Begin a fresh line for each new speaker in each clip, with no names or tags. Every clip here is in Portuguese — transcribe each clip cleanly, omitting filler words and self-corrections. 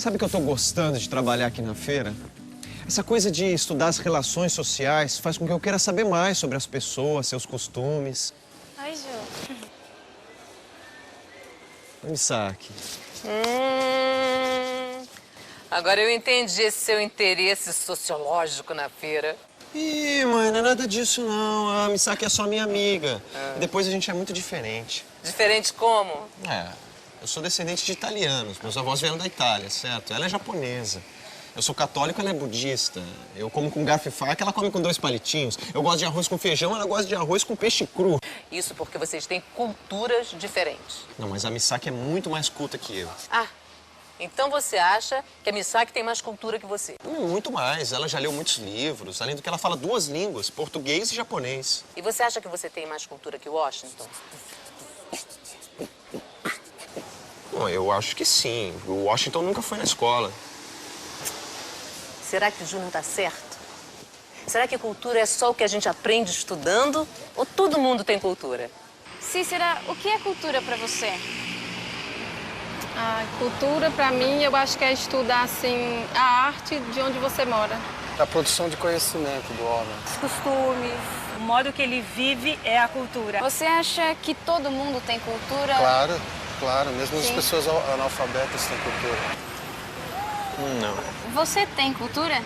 Sabe que eu tô gostando de trabalhar aqui na feira? Essa coisa de estudar as relações sociais faz com que eu queira saber mais sobre as pessoas, seus costumes.
Oi, Ju.
Misaki.
Agora eu entendi esse seu interesse sociológico na feira.
Ih, mãe, não é nada disso, não. A Misaki é só minha amiga. E depois a gente é muito diferente.
Diferente como?
Eu sou descendente de italianos. Meus avós vieram da Itália, certo? Ela é japonesa. Eu sou católico, ela é budista. Eu como com garfo e faca, ela come com 2 palitinhos. Eu gosto de arroz com feijão, ela gosta de arroz com peixe cru.
Isso porque vocês têm culturas diferentes.
Não, mas a Misaki é muito mais culta que eu.
Ah, então você acha que a Misaki tem mais cultura que você?
Muito mais. Ela já leu muitos livros. Além do que ela fala 2 línguas, português e japonês.
E você acha que você tem mais cultura que o Washington?
Bom, eu acho que sim. O Washington nunca foi na escola.
Será que o Ju não tá certo? Será que cultura é só o que a gente aprende estudando? Ou todo mundo tem cultura?
Cícera, o que é cultura pra você?
Cultura, pra mim, eu acho que é estudar, assim, a arte de onde você mora.
A produção de conhecimento do homem.
Os costumes, o modo que ele vive é a cultura.
Você acha que todo mundo tem cultura?
Claro, claro. Mesmo as
Sim.
pessoas analfabetas têm cultura.
Não.
Você tem cultura?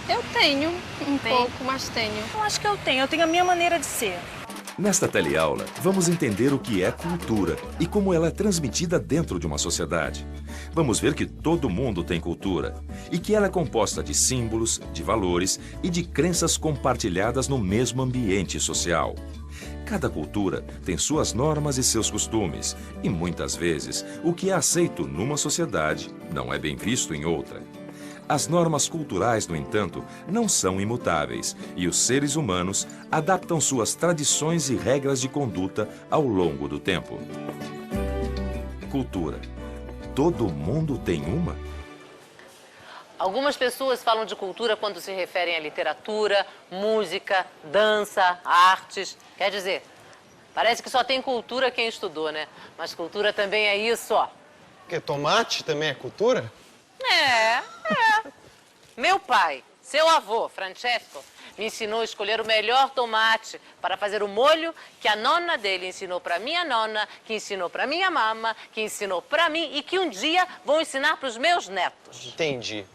Eu tenho um
Tem.
pouco, mas tenho.
Eu acho que eu tenho a minha maneira de ser.
Nesta teleaula, vamos entender o que é cultura e como ela é transmitida dentro de uma sociedade. Vamos ver que todo mundo tem cultura e que ela é composta de símbolos, de valores e de crenças compartilhadas no mesmo ambiente social. Cada cultura tem suas normas e seus costumes e, muitas vezes, o que é aceito numa sociedade não é bem visto em outra. As normas culturais, no entanto, não são imutáveis e os seres humanos adaptam suas tradições e regras de conduta ao longo do tempo. Cultura. Todo mundo tem uma?
Algumas pessoas falam de cultura quando se referem à literatura, música, dança, artes. Quer dizer, parece que só tem cultura quem estudou, né? Mas cultura também é isso, ó.
Porque tomate também é cultura?
É. Meu pai, seu avô, Francesco, me ensinou a escolher o melhor tomate para fazer o molho que a nona dele ensinou para minha nona, que ensinou para minha mama, que ensinou para mim e que um dia vão ensinar para os meus netos.
Entendi.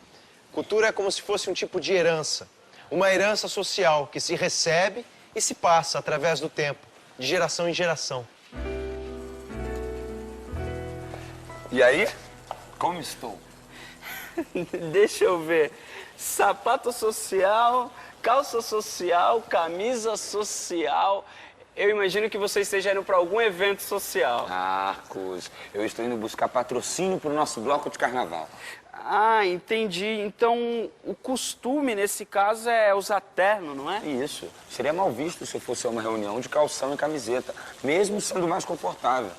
Cultura é como se fosse um tipo de herança. Uma herança social que se recebe e se passa através do tempo, de geração em geração.
E aí? Como estou?
Deixa eu ver. Sapato social, calça social, camisa social. Eu imagino que você esteja indo para algum evento social.
Marcos, eu estou indo buscar patrocínio para o nosso bloco de carnaval.
Ah, entendi. Então, o costume, nesse caso, é usar terno, não é?
Isso. Seria mal visto se eu fosse a uma reunião de calção e camiseta, mesmo sendo mais confortável.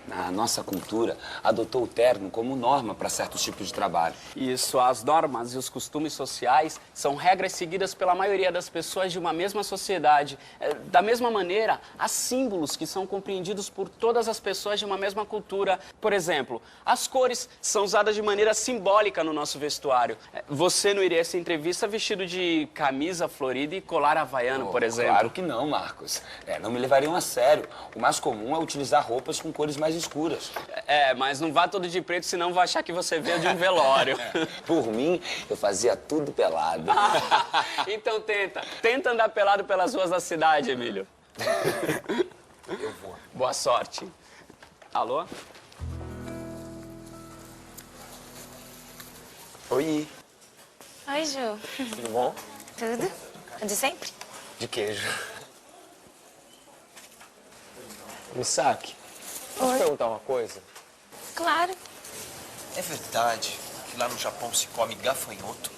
A nossa cultura adotou o terno como norma para certos tipos de trabalho.
Isso, as normas e os costumes sociais são regras seguidas pela maioria das pessoas de uma mesma sociedade. Da mesma maneira, há símbolos que são compreendidos por todas as pessoas de uma mesma cultura. Por exemplo, as cores são usadas de maneira simbólica no nosso vestuário. Você não iria a essa entrevista vestido de camisa florida e colar havaiano, por exemplo?
Claro que não, Marcos. Não me levariam a sério. O mais comum é utilizar roupas com cores mais escuras.
Mas não vá todo de preto, senão vai achar que você veio de um velório.
Por mim, eu fazia tudo pelado.
Então tenta andar pelado pelas ruas da cidade, Emílio.
Eu vou.
Boa sorte. Alô?
Oi.
Oi, Ju.
Tudo bom?
Tudo? De sempre?
De queijo. Misaki, posso te perguntar uma coisa?
Claro.
É verdade que lá no Japão se come gafanhoto?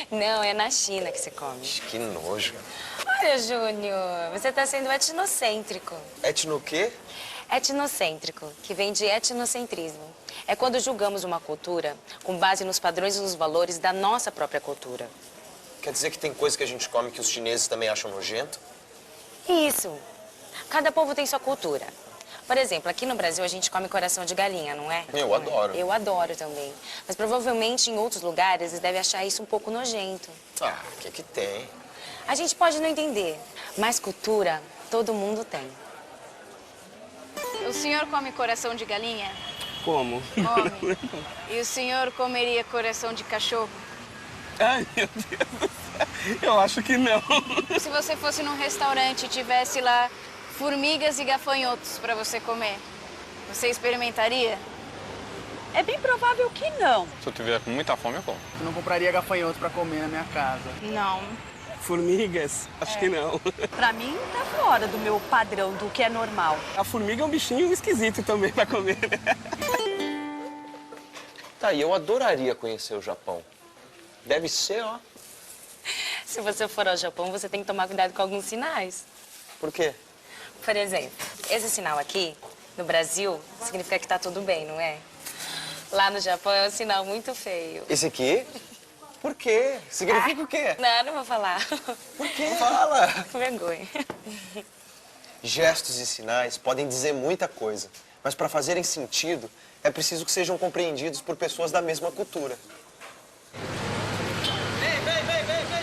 Não, é na China que se come.
Que nojo.
Olha, Júnior, você tá sendo etnocêntrico.
Etno o quê?
Etnocêntrico, que vem de etnocentrismo. É quando julgamos uma cultura com base nos padrões e nos valores da nossa própria cultura.
Quer dizer que tem coisa que a gente come que os chineses também acham nojento?
Isso. Cada povo tem sua cultura. Por exemplo, aqui no Brasil a gente come coração de galinha, não é?
Eu adoro.
Eu adoro também. Mas provavelmente em outros lugares eles devem achar isso um pouco nojento.
Ah, o que tem?
A gente pode não entender, mas cultura todo mundo tem.
O senhor come coração de galinha?
Como?
Come. E o senhor comeria coração de cachorro?
Ai, meu Deus do céu. Eu acho que não.
Se você fosse num restaurante e tivesse lá formigas e gafanhotos para você comer, você experimentaria?
É bem provável que não.
Se eu tiver com muita fome, eu como.
Eu não compraria gafanhoto para comer na minha casa.
Não.
Formigas? Acho que não.
Pra mim, tá fora do meu padrão, do que é normal.
A formiga é um bichinho esquisito também para comer, né?
Tá, e eu adoraria conhecer o Japão. Deve ser, ó.
Se você for ao Japão, você tem que tomar cuidado com alguns sinais.
Por quê?
Por exemplo, esse sinal aqui, no Brasil, significa que tá tudo bem, não é? Lá no Japão é um sinal muito feio.
Esse aqui? Por quê? Significa o quê?
Não vou falar.
Por quê? Fala!
Vergonha.
Gestos e sinais podem dizer muita coisa, mas para fazerem sentido, é preciso que sejam compreendidos por pessoas da mesma cultura.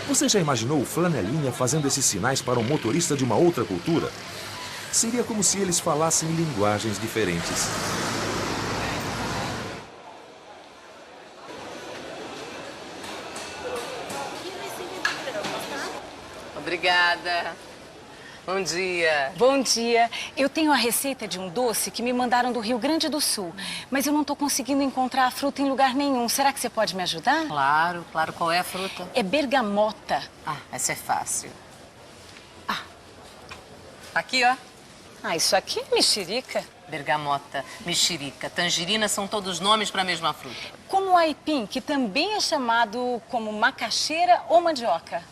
Você já imaginou o Flanelinha fazendo esses sinais para um motorista de uma outra cultura? Seria como se eles falassem linguagens diferentes.
Obrigada. Bom dia.
Bom dia. Eu tenho a receita de um doce que me mandaram do Rio Grande do Sul, mas eu não tô conseguindo encontrar a fruta em lugar nenhum. Será que você pode me ajudar?
Claro, claro. Qual é a fruta?
É bergamota.
Ah, essa é fácil. Aqui, ó.
Ah, isso aqui é mexerica.
Bergamota, mexerica, tangerina são todos nomes para a mesma fruta.
Como o aipim, que também é chamado como macaxeira ou mandioca.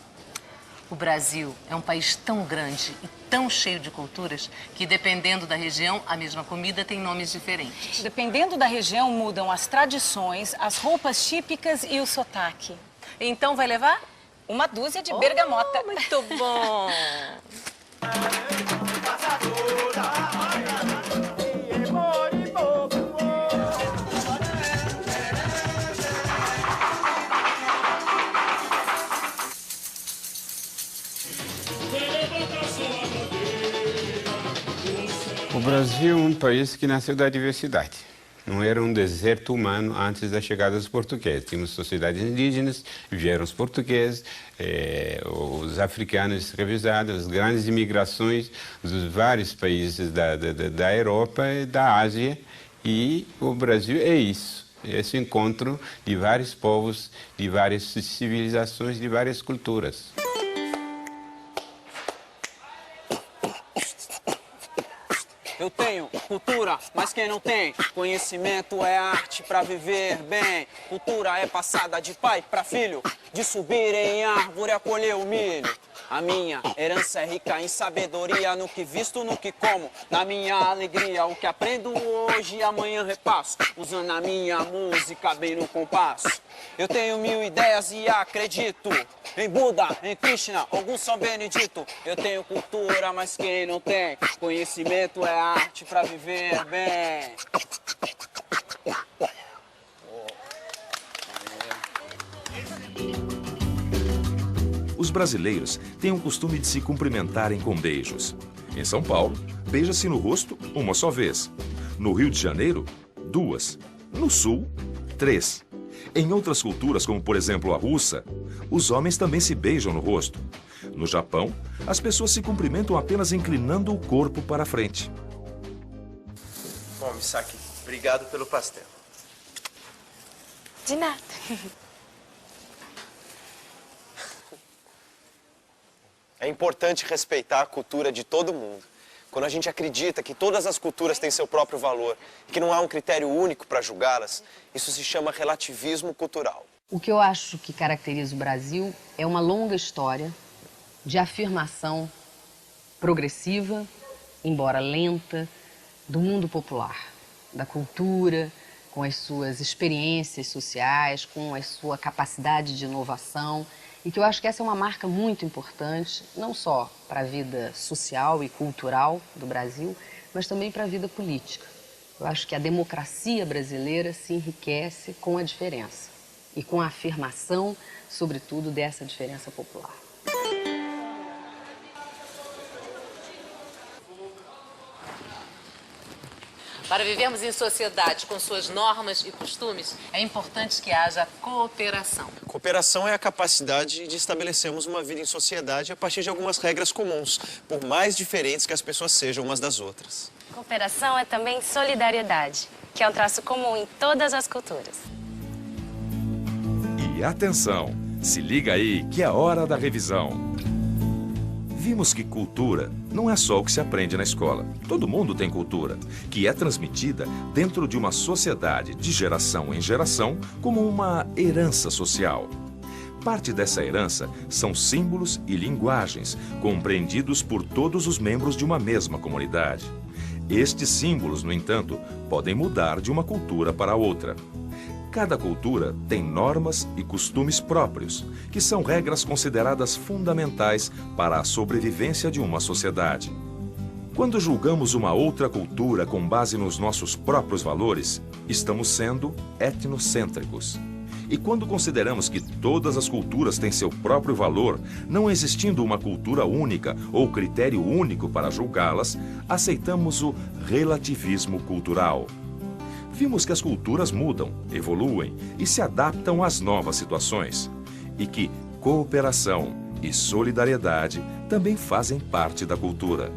O Brasil é um país tão grande e tão cheio de culturas que, dependendo da região, a mesma comida tem nomes diferentes.
Dependendo da região, mudam as tradições, as roupas típicas e o sotaque.
Então, vai levar?
Uma dúzia de bergamota.
Muito bom!
O Brasil é um país que nasceu da diversidade. Não era um deserto humano antes da chegada dos portugueses. Tínhamos sociedades indígenas, vieram os portugueses, os africanos escravizados, as grandes imigrações dos vários países da Europa e da Ásia. E o Brasil é isso, esse encontro de vários povos, de várias civilizações, de várias culturas.
Eu tenho cultura, mas quem não tem conhecimento é arte para viver bem. Cultura é passada de pai para filho, de subir em árvore a colher o milho. A minha herança é rica em sabedoria, no que visto, no que como, na minha alegria. O que aprendo hoje e amanhã repasso, usando a minha música bem no compasso. Eu tenho 1000 ideias e acredito em Buda, em Krishna, alguns São Benedito. Eu tenho cultura, mas quem não tem conhecimento é arte para viver bem.
Os brasileiros têm o costume de se cumprimentarem com beijos. Em São Paulo, beija-se no rosto uma só vez. No Rio de Janeiro, 2. No Sul, 3. Em outras culturas, como por exemplo a russa, os homens também se beijam no rosto. No Japão, as pessoas se cumprimentam apenas inclinando o corpo para a frente.
Bom, Misaki, obrigado pelo pastel.
De nada.
É importante respeitar a cultura de todo mundo. Quando a gente acredita que todas as culturas têm seu próprio valor e que não há um critério único para julgá-las, isso se chama relativismo cultural.
O que eu acho que caracteriza o Brasil é uma longa história de afirmação progressiva, embora lenta, do mundo popular, da cultura, com as suas experiências sociais, com a sua capacidade de inovação, e que eu acho que essa é uma marca muito importante, não só para a vida social e cultural do Brasil, mas também para a vida política. Eu acho que a democracia brasileira se enriquece com a diferença e com a afirmação, sobretudo, dessa diferença popular.
Para vivermos em sociedade com suas normas e costumes, é importante que haja cooperação.
Cooperação é a capacidade de estabelecermos uma vida em sociedade a partir de algumas regras comuns, por mais diferentes que as pessoas sejam umas das outras.
Cooperação é também solidariedade, que é um traço comum em todas as culturas.
E atenção, se liga aí que é hora da revisão. Vimos que cultura não é só o que se aprende na escola. Todo mundo tem cultura, que é transmitida dentro de uma sociedade de geração em geração como uma herança social. Parte dessa herança são símbolos e linguagens, compreendidos por todos os membros de uma mesma comunidade. Estes símbolos, no entanto, podem mudar de uma cultura para outra. Cada cultura tem normas e costumes próprios, que são regras consideradas fundamentais para a sobrevivência de uma sociedade. Quando julgamos uma outra cultura com base nos nossos próprios valores, estamos sendo etnocêntricos. E quando consideramos que todas as culturas têm seu próprio valor, não existindo uma cultura única ou critério único para julgá-las, aceitamos o relativismo cultural. Vimos que as culturas mudam, evoluem e se adaptam às novas situações. E que cooperação e solidariedade também fazem parte da cultura.